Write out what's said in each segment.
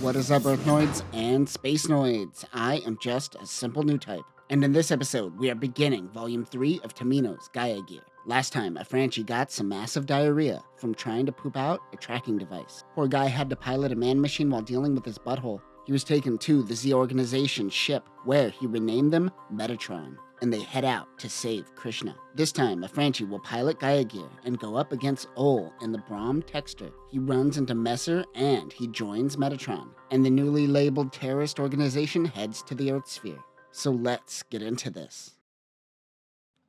What is up, Earthnoids and Spacenoids? I am just a simple new type. And in this episode, we are beginning Volume 3 of Tamino's Gaia Gear. Last time, Afranchi got some massive diarrhea from trying to poop out a tracking device. Poor guy had to pilot a man-machine while dealing with his butthole. He was taken to the Z Organization ship, where he renamed them Metatron, and they head out to save Krishna. This time, Afranchi will pilot Gaia Gear and go up against Ol in the Brahm Texter. He runs into Messer and he joins Metatron, and the newly labeled terrorist organization heads to the Earth sphere. So let's get into this.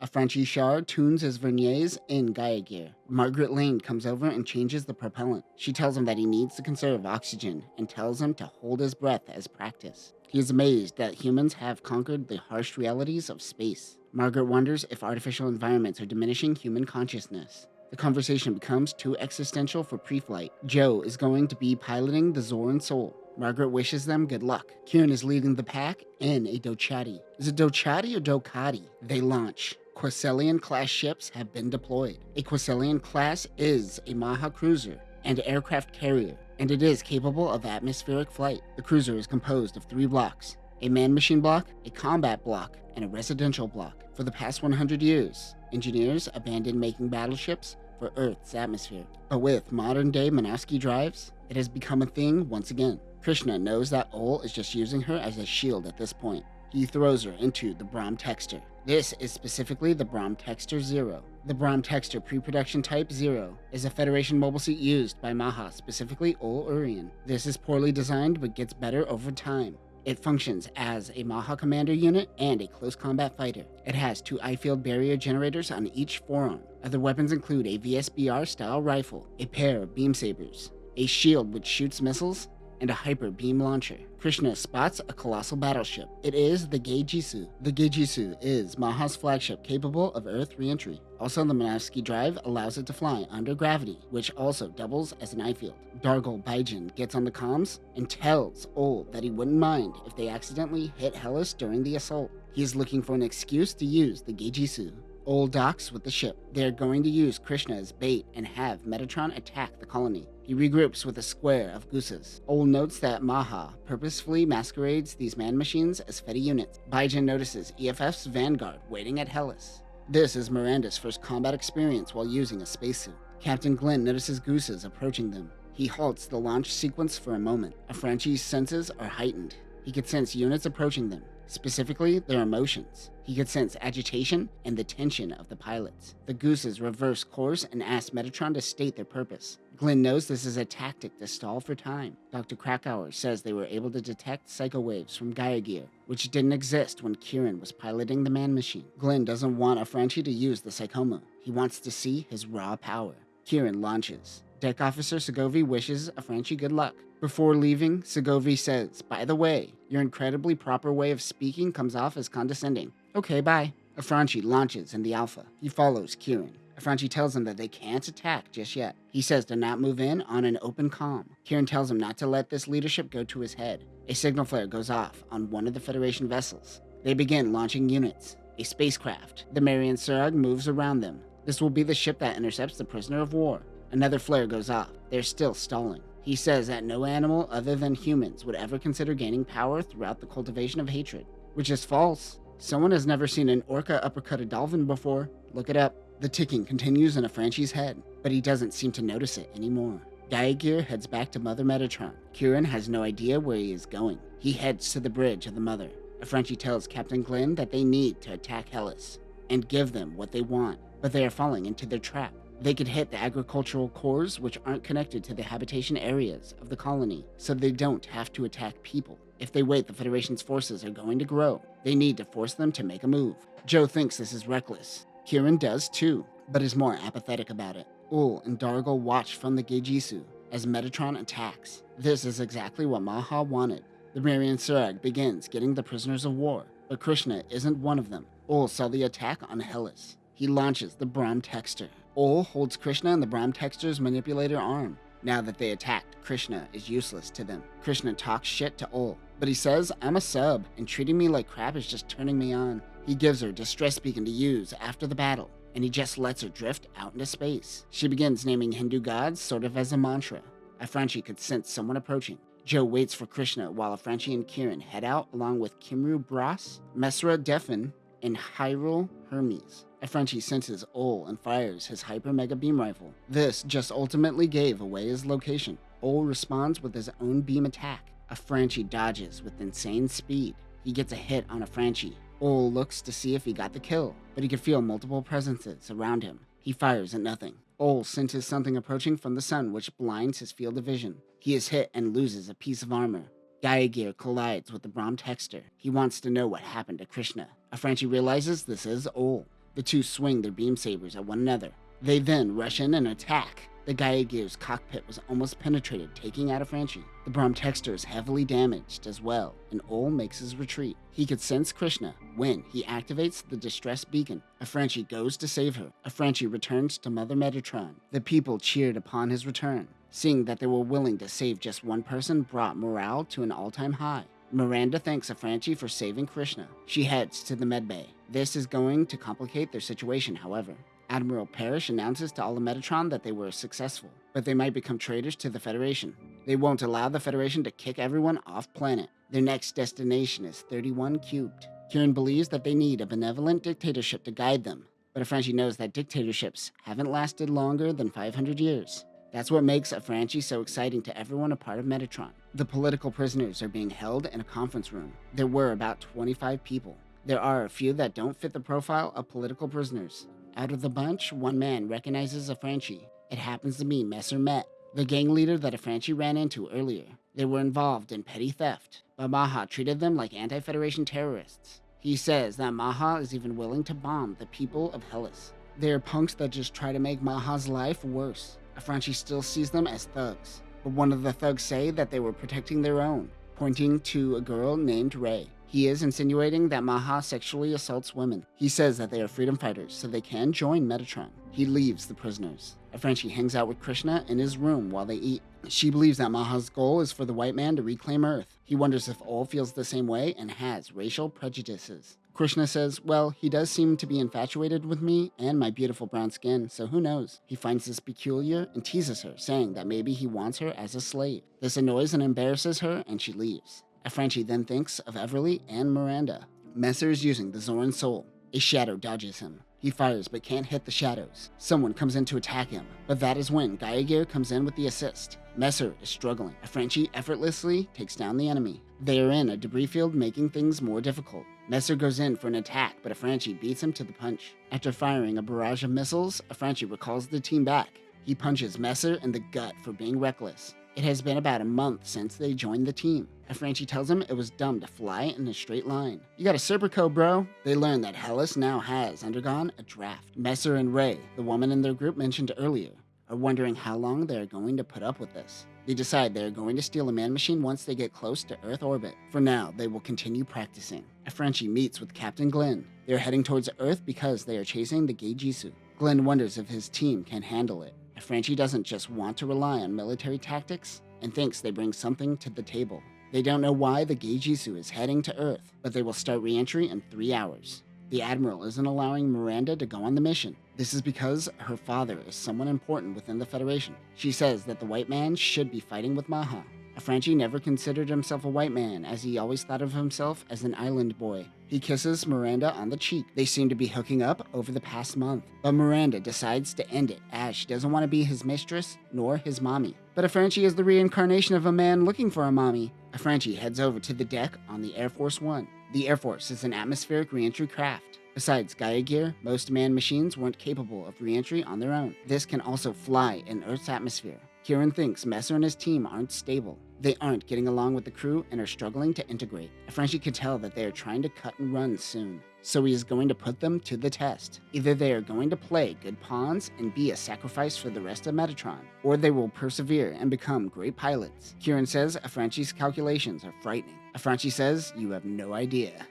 Afranchi Shar tunes his verniers in Gaia Gear. Margaret Lane comes over and changes the propellant. She tells him that he needs to conserve oxygen and tells him to hold his breath as practice. He is amazed that humans have conquered the harsh realities of space. Margaret wonders if artificial environments are diminishing human consciousness. The conversation becomes too existential for pre-flight. Joe is going to be piloting the Zoran Soul. Margaret wishes them good luck. Kieran is leading the pack in a Dochati. Is it Dochati or Dokati? They launch. Quaselian-class ships have been deployed. A Quaselian-class is a Maha cruiser and aircraft carrier, and it is capable of atmospheric flight. The cruiser is composed of 3 blocks: a man-machine block, a combat block, and a residential block. For the past 100 years, engineers abandoned making battleships for Earth's atmosphere. But with modern-day Minovsky drives, it has become a thing once again. Krishna knows that Ol is just using her as a shield at this point. He throws her into the Brahm Texter. This is specifically the Brahm Texter 0. The Brahm Texter pre-production Type 0 is a Federation mobile suit used by Maha, specifically Ol Urian. This is poorly designed but gets better over time. It functions as a Maha commander unit and a close combat fighter. It has 2 eye-field barrier generators on each forearm. Other weapons include a VSBR-style rifle, a pair of beam sabers, a shield which shoots missiles, and a hyper beam launcher. Krishna spots a colossal battleship. It is the Geijisu. The Geijisu is Maha's flagship capable of Earth re-entry. Also, the Minovsky drive allows it to fly under gravity, which also doubles as an eye-field. Dargol Baijin gets on the comms and tells Ol that he wouldn't mind if they accidentally hit Hellas during the assault. He is looking for an excuse to use the Geijisu. Ol docks with the ship. They are going to use Krishna as bait and have Metatron attack the colony. He regroups with a square of gooses. Ol notes that Maha purposefully masquerades these man-machines as Fedi units. Baijin notices EFF's Vanguard waiting at Hellas. This is Miranda's first combat experience while using a spacesuit. Captain Glenn notices gooses approaching them. He halts the launch sequence for a moment. Afranchi's senses are heightened. He could sense units approaching them, specifically their emotions. He could sense agitation and the tension of the pilots. The gooses reverse course and ask Metatron to state their purpose. Glenn knows this is a tactic to stall for time. Dr. Krakauer says they were able to detect psycho waves from Gaia Gear, which didn't exist when Kieran was piloting the man-machine. Glenn doesn't want Afranchi to use the Psychomo. He wants to see his raw power. Kieran launches. Deck Officer Segovia wishes Afranchi good luck. Before leaving, Segovia says, "By the way, your incredibly proper way of speaking comes off as condescending." Okay, bye. Afranchi launches in the Alpha. He follows Kieran. Afranchi tells him that they can't attack just yet. He says to not move in on an open comm. Kieran tells him not to let this leadership go to his head. A signal flare goes off on one of the Federation vessels. They begin launching units. A spacecraft. The Marian Surag moves around them. This will be the ship that intercepts the prisoner of war. Another flare goes off. They're still stalling. He says that no animal other than humans would ever consider gaining power throughout the cultivation of hatred, which is false. Someone has never seen an orca uppercut a dolphin before. Look it up. The ticking continues in Afranchi's head, but he doesn't seem to notice it anymore. Gaia Gear heads back to Mother Metatron. Kieran has no idea where he is going. He heads to the bridge of the Mother. Afranchi tells Captain Glenn that they need to attack Hellas and give them what they want, but they are falling into their trap. They could hit the agricultural cores, which aren't connected to the habitation areas of the colony, so they don't have to attack people. If they wait, the Federation's forces are going to grow. They need to force them to make a move. Joe thinks this is reckless. Kieran does too, but is more apathetic about it. Ol and Dargol watch from the Geijisu as Metatron attacks. This is exactly what Maha wanted. The Marian Surag begins getting the prisoners of war, but Krishna isn't one of them. Ol saw the attack on Hellas. He launches the Brahm Texter. Ol holds Krishna in the Brahm Texter's manipulator arm. Now that they attacked, Krishna is useless to them. Krishna talks shit to Ol, but he says, "I'm a sub, and treating me like crap is just turning me on." He gives her distress beacon to use after the battle, and he just lets her drift out into space. She begins naming Hindu gods sort of as a mantra. Afranchi could sense someone approaching. Joe waits for Krishna while Afranchi and Kieran head out along with Kimru Bras, Mesra Defin, and Hyrule Hermes. Afranchi senses Ol and fires his Hyper Mega Beam Rifle. This just ultimately gave away his location. Ol responds with his own beam attack. Afranchi dodges with insane speed. He gets a hit on Afranchi. Ol looks to see if he got the kill, but he can feel multiple presences around him. He fires at nothing. Ol senses something approaching from the sun, which blinds his field of vision. He is hit and loses a piece of armor. Gaia Gear collides with the Brahm Texter. He wants to know what happened to Krishna. Afranchi realizes this is Ol. The two swing their beam sabers at one another. They then rush in and attack. The Gaia Gear's cockpit was almost penetrated, taking out Afranchi. The Brahm Texter is heavily damaged as well, and Ol makes his retreat. He could sense Krishna when he activates the distress beacon. Afranchi goes to save her. Afranchi returns to Mother Metatron. The people cheered upon his return. Seeing that they were willing to save just one person brought morale to an all-time high. Miranda thanks Afranchi for saving Krishna. She heads to the medbay. This is going to complicate their situation, however. Admiral Parrish announces to all of Metatron that they were successful, but they might become traitors to the Federation. They won't allow the Federation to kick everyone off planet. Their next destination is 31 Cubed. Kieran believes that they need a benevolent dictatorship to guide them, but Afranchi knows that dictatorships haven't lasted longer than 500 years. That's what makes Afranchi so exciting to everyone a part of Metatron. The political prisoners are being held in a conference room. There were about 25 people. There are a few that don't fit the profile of political prisoners. Out of the bunch, one man recognizes Afranchi. It happens to be Messer Met, the gang leader that Afranchi ran into earlier. They were involved in petty theft, but Maha treated them like anti-Federation terrorists. He says that Maha is even willing to bomb the people of Hellas. They are punks that just try to make Maha's life worse. Afranchi still sees them as thugs, but one of the thugs say that they were protecting their own, pointing to a girl named Ray. He is insinuating that Maha sexually assaults women. He says that they are freedom fighters, so they can join Metatron. He leaves the prisoners. Afranchi hangs out with Krishna in his room while they eat. She believes that Maha's goal is for the white man to reclaim Earth. He wonders if Ol feels the same way and has racial prejudices. Krishna says, well, he does seem to be infatuated with me and my beautiful brown skin, so who knows? He finds this peculiar and teases her, saying that maybe he wants her as a slave. This annoys and embarrasses her, and she leaves. Afranchi then thinks of Everly and Miranda. Messer is using the Zoran Soul. A shadow dodges him. He fires but can't hit the shadows. Someone comes in to attack him, but that is when Gaia Gear comes in with the assist. Messer is struggling. Afranchi effortlessly takes down the enemy. They are in a debris field, making things more difficult. Messer goes in for an attack, but Afranchi beats him to the punch. After firing a barrage of missiles, Afranchi recalls the team back. He punches Messer in the gut for being reckless. It has been about a month since they joined the team. Afranchi tells him it was dumb to fly in a straight line. You got a Serpico, bro. They learn that Hellas now has undergone a draft. Messer and Ray, the woman in their group mentioned earlier, are wondering how long they are going to put up with this. They decide they are going to steal a man machine once they get close to Earth orbit. For now, they will continue practicing. Afranchi meets with Captain Glenn. They are heading towards Earth because they are chasing the Geijisu. Glenn wonders if his team can handle it. Afranchi doesn't just want to rely on military tactics and thinks they bring something to the table. They don't know why the Geijisu is heading to Earth, but they will start re-entry in 3 hours. The Admiral isn't allowing Miranda to go on the mission. This is because her father is someone important within the Federation. She says that the white man should be fighting with Maha. Afranchi never considered himself a white man, as he always thought of himself as an island boy. He kisses Miranda on the cheek. They seem to be hooking up over the past month, but Miranda decides to end it, as she doesn't want to be his mistress nor his mommy. But Afranchi is the reincarnation of a man looking for a mommy. Afranchi heads over to the deck on the Air Force One. The Air Force is an atmospheric re-entry craft. Besides Gaia Gear, most manned machines weren't capable of re-entry on their own. This can also fly in Earth's atmosphere. Kieran thinks Messer and his team aren't stable. They aren't getting along with the crew and are struggling to integrate. Afranchi can tell that they are trying to cut and run soon, so he is going to put them to the test. Either they are going to play good pawns and be a sacrifice for the rest of Metatron, or they will persevere and become great pilots. Kieran says Afranchi's calculations are frightening. Afranchi says, you have no idea.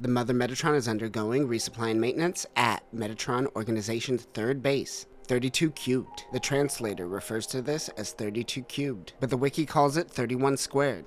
The Mother Metatron is undergoing resupply and maintenance at Metatron Organization's third base, 32 cubed. The translator refers to this as 32 cubed, but the wiki calls it 31 squared.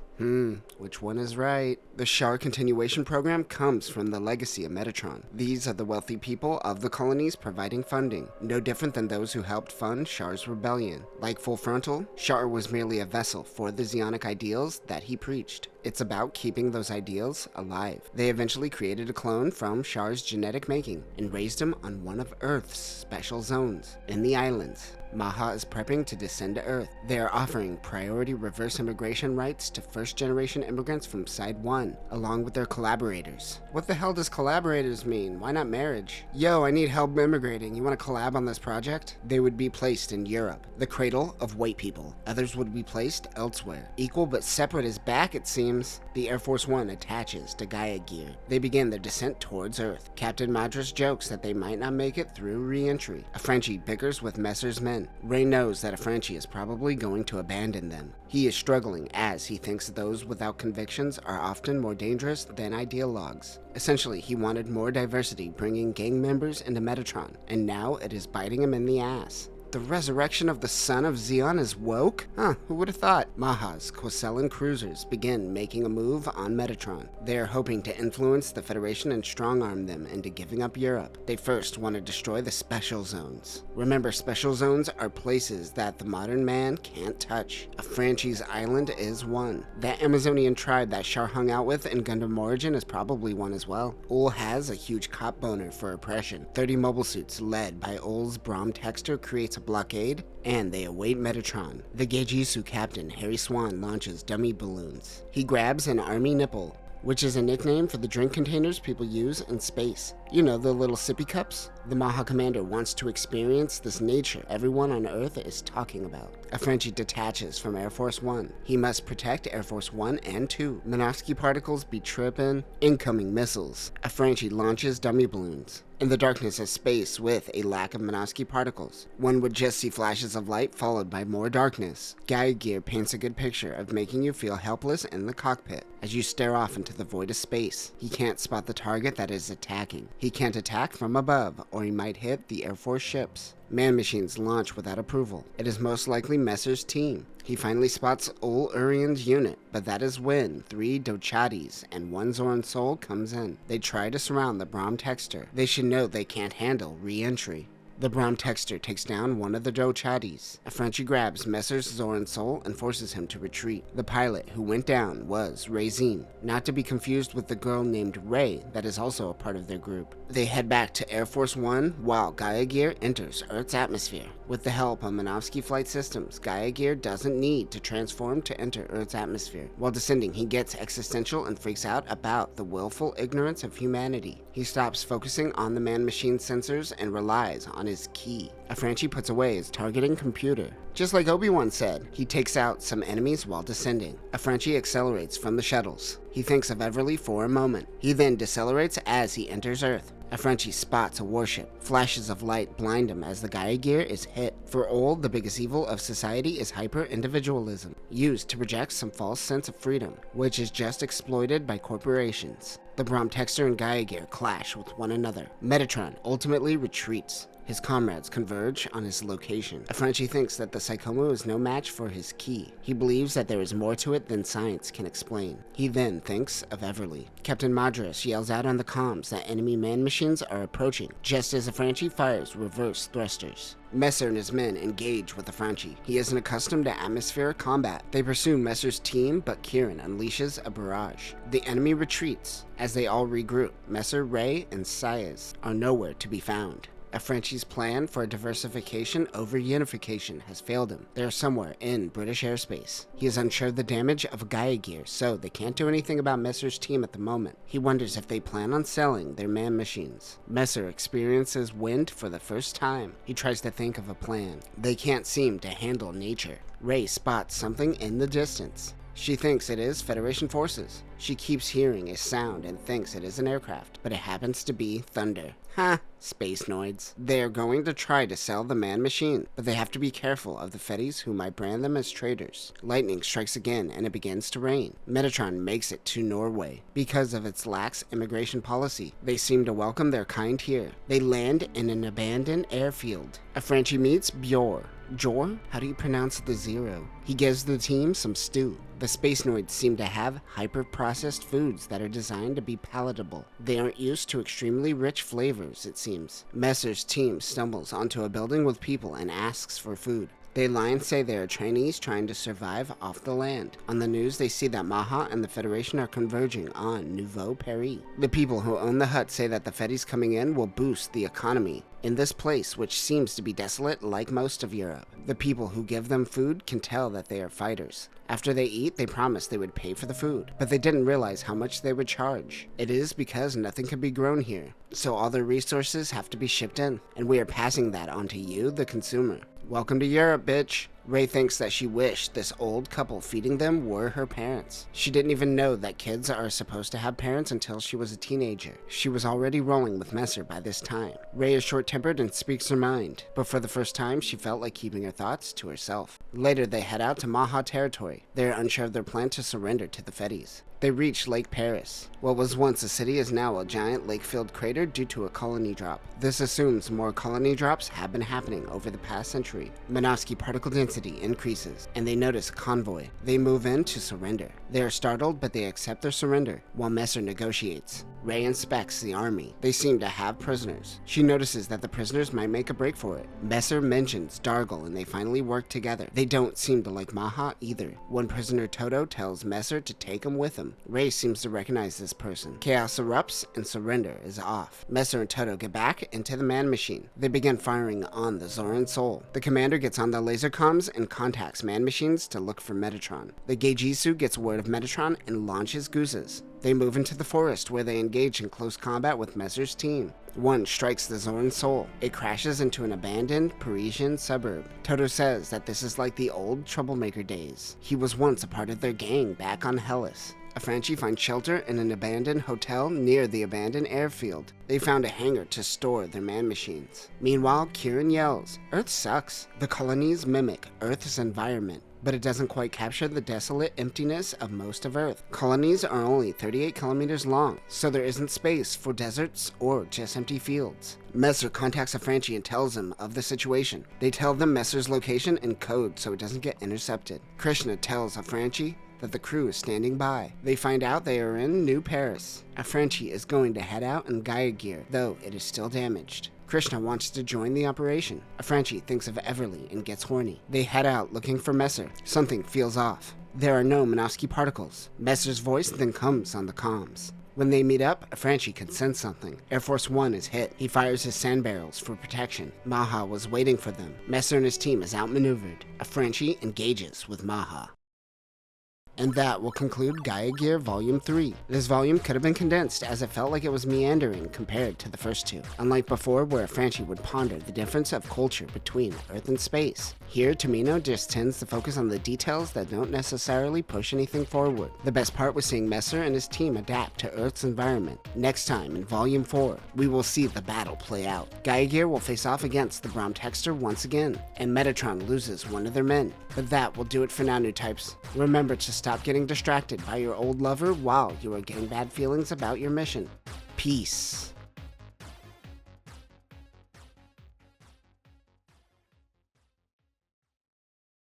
Which one is right? The Char continuation program comes from the legacy of Metatron. These are the wealthy people of the colonies providing funding, no different than those who helped fund Char's rebellion. Like Full Frontal, Char was merely a vessel for the Zeonic ideals that he preached. It's about keeping those ideals alive. They eventually created a clone from Char's genetic making and raised him on one of Earth's special zones. In the islands, Maha is prepping to descend to Earth. They are offering priority reverse immigration rights to first-generation immigrants from Side 1, along with their collaborators. What the hell does collaborators mean? Why not marriage? Yo, I need help immigrating. You want to collab on this project? They would be placed in Europe, the cradle of white people. Others would be placed elsewhere. Equal but separate is back, it seems. The Air Force One attaches to Gaia Gear. They begin their descent towards Earth. Captain Madras jokes that they might not make it through re-entry. A Frenchie bickers with Messer's men. Ray knows that a Frenchie is probably going to abandon them. He is struggling as he thinks those without convictions are often more dangerous than ideologues. Essentially, he wanted more diversity, bringing gang members into Metatron, and now it is biting him in the ass. The resurrection of the son of Zeon is woke? Who would have thought? Maha's Quosellan cruisers begin making a move on Metatron. They are hoping to influence the Federation and strong-arm them into giving up Europe. They first want to destroy the special zones. Remember, special zones are places that the modern man can't touch. A Franchise Island is one. That Amazonian tribe that Char hung out with in Gundam Origin is probably one as well. Ul has a huge cop boner for oppression. 30 mobile suits led by Ul's Brahm Texter creates a blockade, and they await Metatron. The Geijisu captain, Harry Swan, launches dummy balloons. He grabs an army nipple, which is a nickname for the drink containers people use in space. You know, the little sippy cups? The Maha commander wants to experience this nature everyone on Earth is talking about. A Frenchie detaches from Air Force One. He must protect Air Force 1 and 2. Minovsky particles be trippin'. Incoming missiles. A Frenchie launches dummy balloons in the darkness of space with a lack of Minovsky particles. One would just see flashes of light followed by more darkness. Gaia Gear paints a good picture of making you feel helpless in the cockpit as you stare off into the void of space. He can't spot the target that is attacking. He can't attack from above, or he might hit the Air Force ships. Man machines launch without approval. It is most likely Messer's team. He finally spots Ul Urian's unit, but that is when 3 Dochatis and 1 Zoran Soul comes in. They try to surround the Brahm Texter. They should know they can't handle re-entry. The Brahm Texter takes down one of the Dochatis. A Frenchie grabs Messer's Zoran Soul and forces him to retreat. The pilot who went down was Rayzine, not to be confused with the girl named Ray that is also a part of their group. They head back to Air Force One while Gaia Gear enters Earth's atmosphere. With the help of Minovsky flight systems, Gaia Gear doesn't need to transform to enter Earth's atmosphere. While descending, he gets existential and freaks out about the willful ignorance of humanity. He stops focusing on the man-machine sensors and relies on his key. A Frenchie puts away his targeting computer. Just like Obi-Wan said, he takes out some enemies while descending. A Frenchie accelerates from the shuttles. He thinks of Everly for a moment. He then decelerates as he enters Earth. A Frenchie spots a warship. Flashes of light blind him as the Gaia Gear is hit. For Ul, the biggest evil of society is hyper-individualism, used to project some false sense of freedom, which is just exploited by corporations. The Brahm Texter and Gaia Gear clash with one another. Metatron ultimately retreats. His comrades converge on his location. A Frenchie thinks that the Psychomo is no match for his key. He believes that there is more to it than science can explain. He then thinks of Everly. Captain Madras yells out on the comms that enemy man-machines are approaching, just as a Frenchie fires reverse thrusters. Messer and his men engage with the Frenchie. He isn't accustomed to atmospheric combat. They pursue Messer's team, but Kieran unleashes a barrage. The enemy retreats. As they all regroup, Messer, Ray, and Sayas are nowhere to be found. A Frenchie's plan for diversification over unification has failed him. They are somewhere in British airspace. He is unsure of the damage of Gaia Gear, so they can't do anything about Messer's team at the moment. He wonders if they plan on selling their man machines. Messer experiences wind for the first time. He tries to think of a plan. They can't seem to handle nature. Ray spots something in the distance. She thinks it is Federation forces. She keeps hearing a sound and thinks it is an aircraft, but it happens to be thunder. Spacenoids. They are going to try to sell the man-machine, but they have to be careful of the Fetties who might brand them as traitors. Lightning strikes again and it begins to rain. Metatron makes it to Norway. Because of its lax immigration policy, they seem to welcome their kind here. They land in an abandoned airfield. A Frenchie meets Bjor. Jor? How do you pronounce the 0? He gives the team some stew. The Spacenoids seem to have hyper-processed foods that are designed to be palatable. They aren't used to extremely rich flavors, it seems. Messer's team stumbles onto a building with people and asks for food. They lie and say they are trainees trying to survive off the land. On the news, they see that Maha and the Federation are converging on Nouveau Paris. The people who own the hut say that the Feddies coming in will boost the economy in this place, which seems to be desolate like most of Europe. The people who give them food can tell that they are fighters. After they eat, they promise they would pay for the food, but they didn't realize how much they would charge. It is because nothing can be grown here, so all their resources have to be shipped in, and we are passing that on to you, the consumer. Welcome to Europe, bitch. Ray thinks that she wished this old couple feeding them were her parents. She didn't even know that kids are supposed to have parents until she was a teenager. She was already rolling with Messer by this time. Ray is short-tempered and speaks her mind, but for the first time she felt like keeping her thoughts to herself. Later they head out to Maha territory. They are unsure of their plan to surrender to the Feddies. They reach Lake Paris. What was once a city is now a giant lake-filled crater due to a colony drop. This assumes more colony drops have been happening over the past century. Minovsky particle density increases, and they notice a convoy. They move in to surrender. They are startled, but they accept their surrender, while Messer negotiates. Ray inspects the army. They seem to have prisoners. She notices that the prisoners might make a break for it. Messer mentions Dargle, and they finally work together. They don't seem to like Maha either. One prisoner, Toto, tells Messer to take him with him. Ray seems to recognize this person. Chaos erupts, and surrender is off. Messer and Toto get back into the man machine. They begin firing on the Zoran Soul. The commander gets on the laser comms and contacts man machines to look for Metatron. The Geijisu gets word of Metatron and launches Gooses. They move into the forest where they engage in close combat with Messer's team. One strikes the Zoran Soul. It crashes into an abandoned Parisian suburb. Toto says that this is like the old troublemaker days. He was once a part of their gang back on Hellas. Afranchi finds shelter in an abandoned hotel near the abandoned airfield. They found a hangar to store their man machines. Meanwhile, Kieran yells, "Earth sucks." The colonies mimic Earth's environment, but it doesn't quite capture the desolate emptiness of most of Earth. Colonies are only 38 kilometers long, so there isn't space for deserts or just empty fields. Messer contacts Afranchi and tells him of the situation. They tell them Messer's location in code so it doesn't get intercepted. Krishna tells Afranchi that the crew is standing by. They find out they are in New Paris. Afranchi is going to head out in Gaia Gear, though it is still damaged. Krishna wants to join the operation. Afranchi thinks of Everly and gets horny. They head out looking for Messer. Something feels off. There are no Minovsky particles. Messer's voice then comes on the comms. When they meet up, Afranchi can sense something. Air Force One is hit. He fires his sand barrels for protection. Maha was waiting for them. Messer and his team is outmaneuvered. Afranchi engages with Maha. And that will conclude Gaia Gear Volume 3. This volume could have been condensed as it felt like it was meandering compared to the first two. Unlike before, where Franchi would ponder the difference of culture between Earth and space, here Tomino just tends to focus on the details that don't necessarily push anything forward. The best part was seeing Messer and his team adapt to Earth's environment. Next time, in Volume 4, we will see the battle play out. Gaia Gear will face off against the Braum Texter once again, and Metatron loses one of their men. But that will do it for now, new types. Remember to stop getting distracted by your old lover while you are getting bad feelings about your mission. Peace.